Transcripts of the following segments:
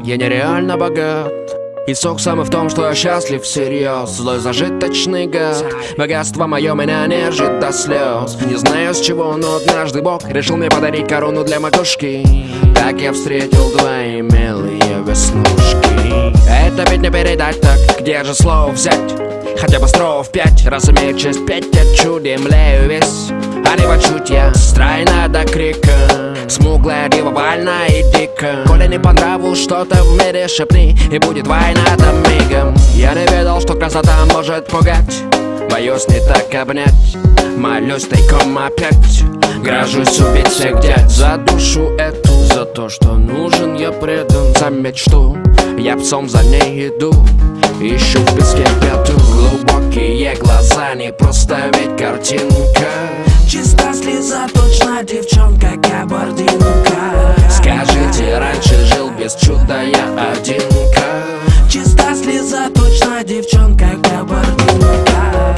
Я нереально богат, и сок самый в том, что я счастлив всерьез. Злой зажиточный гад, богатство мое меня нежит до слез. Не знаю с чего, но однажды Бог решил мне подарить корону для макушки. Так я встретил две милые веснушки. Это ведь не передать, так где же слово взять? Хотя бы стров 5, раз имею честь петь, я чудем млею весь. А не почуть я стройна до крика, смуглая дива вольна и дика. Коли не по нраву что-то в мире шепни, и будет война там мигом. Я не ведал, что красота может пугать, боюсь не так обнять, молюсь тайком опять. Грожусь убить всех дядь за душу эту, за то, что нужен я предан, за мечту я псом за ней иду. Ищу в песке пяту, глубокие глаза, не просто ведь картинка. Чиста слеза, точно девчонка, кабардинка. Скажите, раньше жил без чуда я одинка. Чиста слеза, точно девчонка, кабардинка.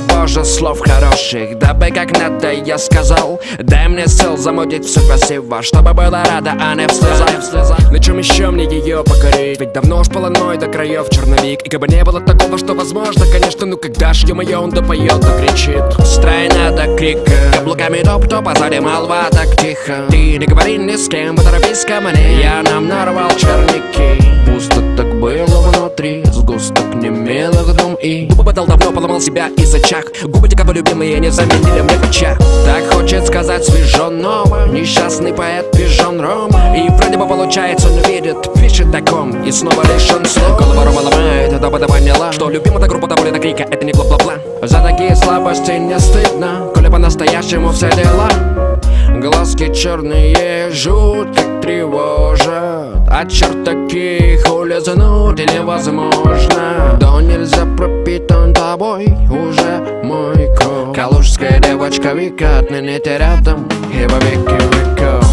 Боже, слов хороших, дабы как надо я сказал. Дай мне сил замутить все красиво, чтобы было рада, а не в слезах. На чем еще мне ее покорить? Ведь давно уж полоной до краев черновик. И как бы не было такого, что возможно, конечно, ну когда ж ё-моё он допоет, докричит. Стройна до крика, каблуками топ-топ, а сзади молва так тихо. Ты не говори ни с кем, поторопись ко мне, я нам нарвал черники. Пусто так было внутри, сгусток немелых дум и попадал давно, поломал себя из-за чах. Губы те, кого любимые, не заменили мне в очах. Так хочет сказать свежо ново, несчастный поэт пижон Рома. И вроде бы получается, он видит, пишет таком и снова лишен слов. Голова Рома ломает, дабы ты поняла, что любимая группа довольно до крика, это не бла-бла-бла. За такие слабости не стыдно, коли по-настоящему все дела. Глазки черные жуть, как тревожат. А черт таких улизнуть невозможно. Да нельзя пропитан тобой уже мой кровь. Калужская девочка Вика, отныне ты рядом и во веки веков.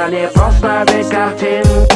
Не просто ведь картинка.